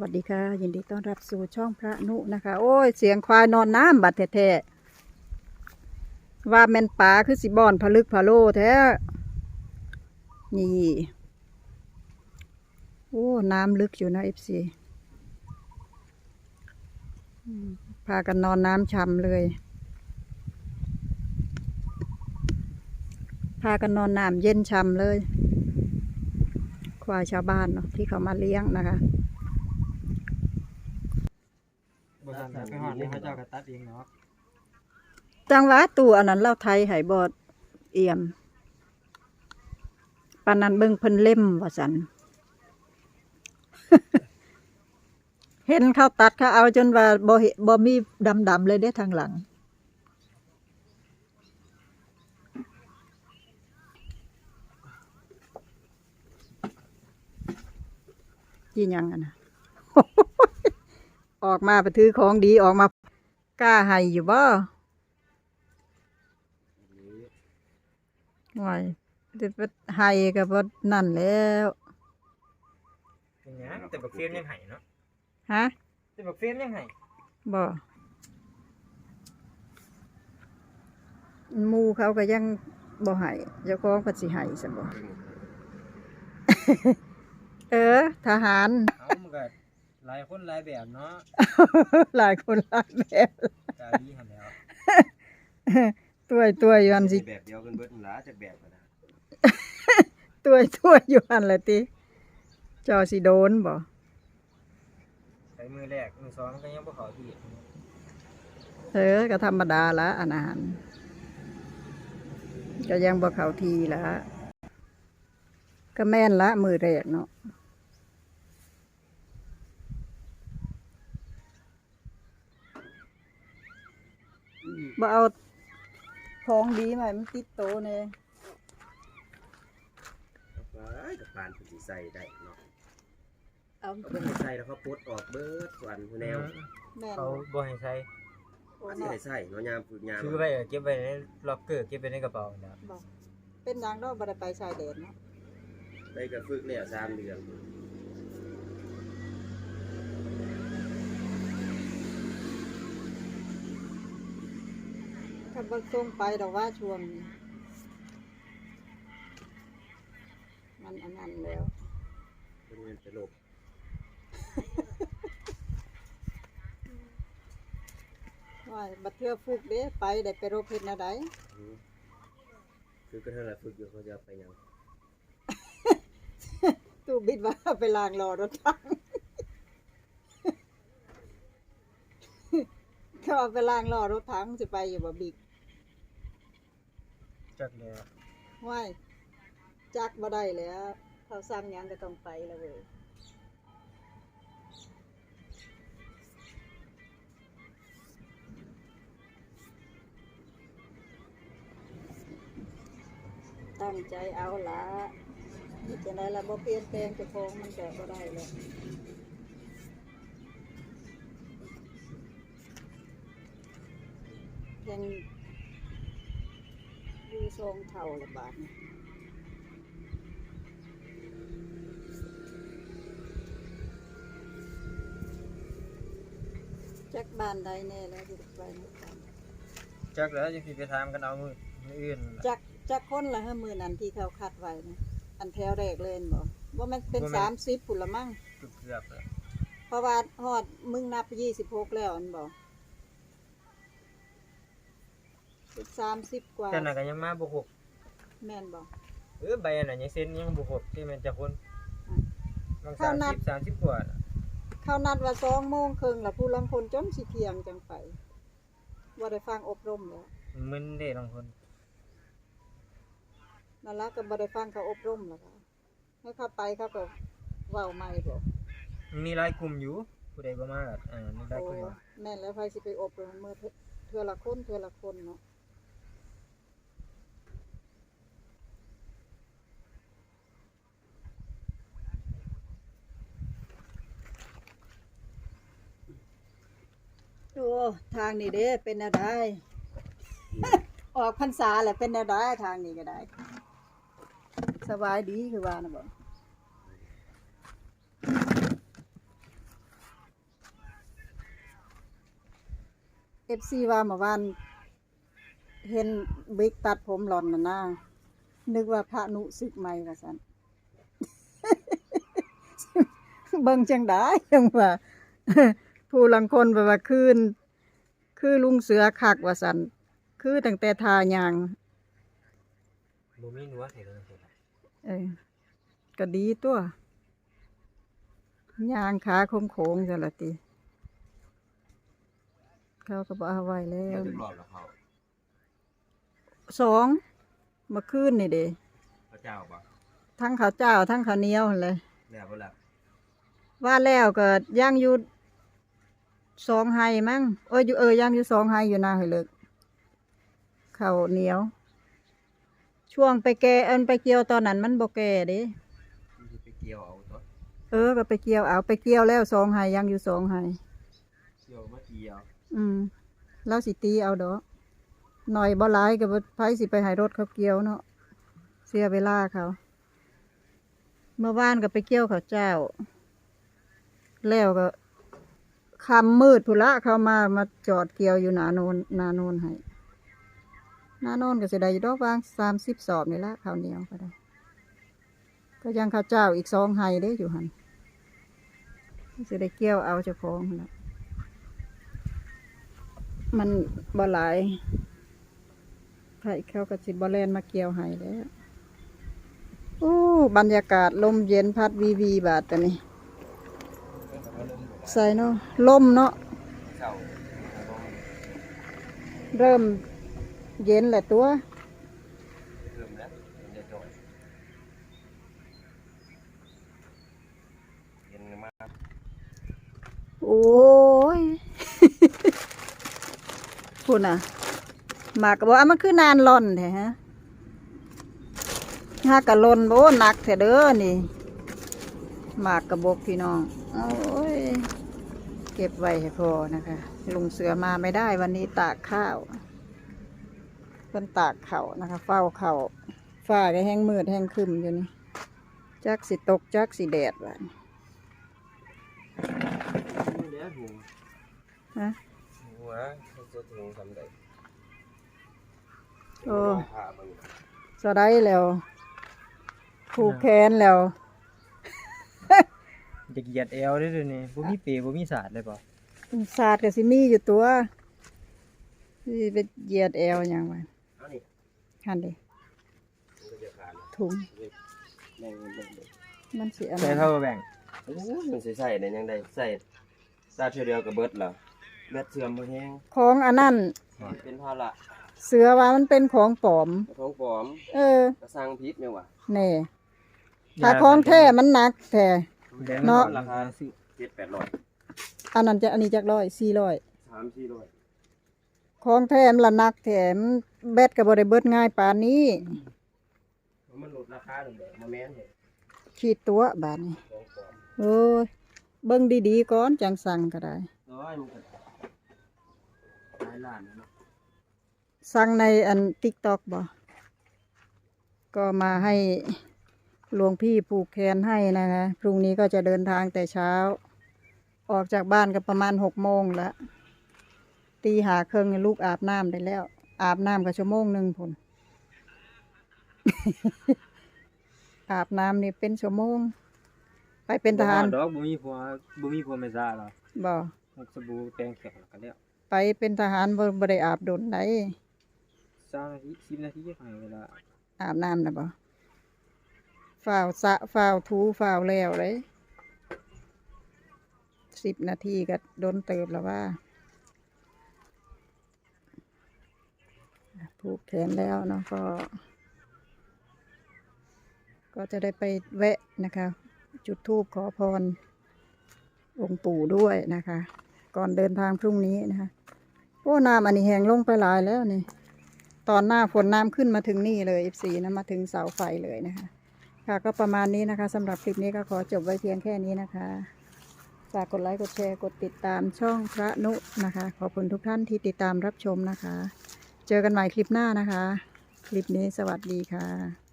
วัสดีค่ะยินดีต้อนรับสู่ช่องพระนุนะคะโอ้ยเสียงควายนอนน้ำบัดแท้ๆว่าแม่นป่าคือสิบอนผลึกผะโลแท้นี่โอ้น้ำลึกอยู่นะFCพากันนอนน้ำช่ำเลยพากันนอนน้ำเย็นช่ำเลยควายชาวบ้านเนาะที่เขามาเลี้ยงนะคะบริษัทไปหอดนี่เขาเจ้ากระตัดเองเนาะจังหวะตัวอันนั้นเล่าไทยไหบอดเอี่ยมปานนั้นเบิ่งเพิ่นเล่มว่าสัน เห็นเขาตัดเขาเอาจนว่าบ่มีดำๆเลยเด้ทางหลังยี่ยังอะนะ ออกมาไปถือของดีออกมากล้าให้อยู่บ่ไหวจะไปให้ก็บ่นั่นแล้ว เป็นหยังแต่บักเฟียมยังไห้เนาะ ฮะ แต่บักเฟียมยังไห้ บ่หมู่เขาก็ยังบ่ให้เจ้าของเพิ่นสิให้ซะบ่ ทหาร เอามันก็หลายคนหลายแบบเนาะ หลายคนหลายแบบ กาดีหันแล้ว ตัวอยู่อันสิ แบบเดียวกันเบิดนั่นล่ะจักแบบก็ได้ ตัวอยู่อันละติเจ้าสิโดนบ่ ใช้มือแรกมือสองก็ยังบ่เข้าที่ ก็ธรรมดาละอันอาหารก็ยังบ่เข้าทีละก็แม่นละมือแรกเนาะบ่เอาของดีมาให้มันติดโตแน่ ว้ายกับปานเพิ่นสิใส่ได้เนาะ เอา เขาบ่ให้ใส่แล้วเขาปลดออกเบิดวันผู้แนว แม่น เขาบ่ให้ใช้ อันนี้ให้ใส่เนาะยามฝึกยาม ซื้อไว้เก็บไว้ในล็อกเกอร์เก็บไว้ในกระเป๋านะ บอกเป็นนางดอกบ่ได้ไปชายแดนเนาะ ไปก็ฝึกแล้ว3 เดือน ถ้าบ่ส่งไปดอกว่าช่วงนี้มันอันนั้นแล้ว เพิ่นเงินไปลบ ว่าบัดเทื่อฝึกเด้ไปได้ไปรบเฮ็ดแนวใด ฝึกก็เท่านั้นฝึกอยู่เขาจะเอาไปหยัง ตู้บิดว่าไปล้างรอรถถัง เขาเอาไปล้างรอรถถังสิไปอยู่บ่บิ๊ก จักแล้ว ว้ายจักบ่ได้แล้วเขาสั่งหยังก็ต้องไปแล้วเว้ยตั้งใจเอาละจะได้ละบ่เปลี่ยนแปลงเจ้าของมันก็บ่ได้แล้วยังดูทรงเท่าละบาทนี่จักบ้านใดแน่แล้วที่ไปนะครับ จักแล้วจะสิไปถามกันเอามืออื่น จักคนละห้ามือนั้นที่เขาคัดไว้นะอันแถวแรกเลยบ่ว่ามันเป็น30พุ่นละมั้ง เกือบแล้ว เพราะว่าฮอดมึงนับ26แล้วอันบ่เป็น30กว่า แต่น่ะก็ยังมาบ่ครบ แม่นบ่ ใบอันนั้นยังเซ็นยังบ่ครบที่มันจะคนบาง เข้านัด 30กว่าน่ะ เขานัดว่า2 โมงครึ่งแล้วผู้ลางคนจนสิเที่ยงจังไปบ่ได้ฟังอบรมแล้ว มึนเด้บางคน นั่นล่ะก็บ่ได้ฟังเขาอบรมแล้วก็ให้เขาไปเขาก็เว้าใหม่บ่ มีหลายกลุ่มอยู่ผู้ใดบ่มาก็มีหลาย โอ้ กลุ่ม แม่นแล้วไผสิไปอบรมมื้อเทื่อละคนเนาะโอ้ทางนี้เด้เป็นแนวใด ออกพรรษาแหละเป็นแนวใดทางนี้ก็ได้ สบายดีคือว่านะบ่ FC ว่าเมื่อวานเห็นบิ๊กตัดผมหล่อนน่ะนะนึกว่าพระนุศึกใหม่ว่าซั่น เบิ่งจังได้จังว่า ผู้ลังคนแบบว่าคือลุงเสือคักว่าซั่นคือตั้งแต่ทายาง บ่มีหนวดให้เลยครับ ก็ดีตัวยางขาโค้งๆจังละติเขาก็บ่เอาไว้แล้ แล้ว วจะรอบแล้วเขา สองเมื่อคืนนี่เด้ พระเจ้าบ่ ทั้งข้าวเจ้าทั้งข้าวเหนียวหั่นเลย แล้วบ่ล่ะ ว่าแล้วก็ย่างอยู่2 ไห้มั้งย่างอยู่2 ไห้อยู่นาให้เลิกข้าวเหนียว ช่วงไปแก่ไปเกี่ยวตอนนั้นมันบ่แก่เด้ มันสิไปเกี่ยวเอาตัว ก็ไปเกี่ยวเอาไปเกี่ยวแล้ว2 ไห้ย่างอยู่2 ไห้ เกี่ยวมาเกี่ยว แล้วสิตีเอาดอกหน่อยบ่หลายก็บ่ไผสิไปให้รถเขาเกี่ยวเนาะเสียเวลาเขา เมื่อวานก็ไปเกี่ยวข้าวเจ้า แล้วก็ค่ำมืดพุ่นละเขามาจอดเกี่ยวอยู่หน้าโนนให้หน้าโนนก็สิได้อยู่ดอกวาง30 สอบนี่ละข้าวเหนียวก็ได้ ก็ยังข้าวเจ้าอีก2 ไห้เด้อยู่หั่นสิได้เกี่ยวเอาเจ้าของนั่นล่ะมันบ่หลายไผเขาก็สิบ่แล่นมาเกี่ยวให้แล้วบรรยากาศลมเย็นพัดวีบาดตัวนี้ใส่เนาะลมเนาะ เจ้า เริ่มเย็นแหละตัว เริ่มแล้วมันจะจ่อยเย็นมาก โอ้ย พูดน่ะหมากก็บอกมันคือนานล่อนแท้ฮะหากะล่นโอ้หนักแท้เด้อนี่หมากกระบอกพี่น้องโอ้ยเก็บไว้ให้พอนะคะลุงเสือมาไม่ได้วันนี้ตากข้าวเพิ่นตากข้าวนะคะเฝ้าข้าวฟ้าก็แห้งมืดแห้งครึมอยู่นี่จักสิตกจักสิแดดว่ะ นี่เด้อหู ฮะ หัวจะถึงสำเร็จ โอ้ ผ้ามัน สะได้แล้วผูกแขนแล้ว จะเหยียดเอวได้ด้วยนี่บ่มีเปบ่มีสาดเลยป่ะ ศาสตร์กับซิมีอยู่ตัวที่ไปเหยียดแอวอย่างมัน เอานี่ หันดิ มันก็จะขาดนะ ถุง แบ่งเบิ่ง มันสิอัน ใส่ นั้น เท่าแบ่ง โอ้ยมันใส่ได้ยังได้ใส่ตาเทื่อเดียวก็เบิดแล้วเลือดเสื่อมบ่แห้ง ของอันนั้น เป็นภาระ เสือว่ามันเป็นของปลอม ท้องปลอม ก ระสังพิษเนี่ยว่ะ แน่ถ้าของแท้มันหนักแท้ เนาะ ราคา7-800 อันนั้นจะอันนี้จัก100 400 3-400 ของแท้มันละหนักแถมแบตก็บ่ได้เบิดง่ายปานนี้ มันลดราคาลงแบบบ่แม่นเด้ ขีดตัวบาดนี้ ของปลอม โอ้ยเบิ่งดีๆก่อนจังสั่งก็ได้ น้อยมันก็หลายล้านนะเนาะ สั่งในอัน TikTok บ่ก็มาให้หลวงพี่ผูกแขนให้นะคะพรุ่งนี้ก็จะเดินทางแต่เช้า ออกจากบ้านก็ประมาณ6 โมงแล้วตีหาครึ่งให้ลูกอาบน้ำได้แล้ว อาบน้ำก็1 ชั่วโมงพุ่น อาบน้ำนี่เป็น1 ชั่วโมง ไปเป็นทหาร ดอกบ่มีผัวไม่ซ่าหรอก บ่ หกสบู่แปรงแข็งแล้วก็แล้ว ไปเป็นทหารบ่ได้อาบดนได 3นาที10นาทีให้เวลา อาบน้ำนะบ่ฝ้าวสระฝ้าวถูฝ้าวแล้วเลย10 นาทีก็โดนเติบแล้วว่าผูกแขนแล้วเนาะก็จะได้ไปแวะนะคะ จุดธูปขอพรองค์ปู่ด้วยนะคะ ก่อนเดินทางพรุ่งนี้นะคะโอ้น้ำอันนี้แห้งลงไปหลายแล้วนี่ ตอนหน้าฝนน้ำขึ้นมาถึงนี่เลย F4 นะมาถึงเสาไฟเลยนะคะ ค่ะก็ประมาณนี้นะคะสำหรับคลิปนี้ก็ขอจบไว้เพียงแค่นี้นะคะฝากกดไลค์กดแชร์กดติดตามช่องพระนุนะคะ ขอบคุณทุกท่านที่ติดตามรับชมนะคะ เจอกันใหม่คลิปหน้านะคะ คลิปนี้สวัสดีค่ะ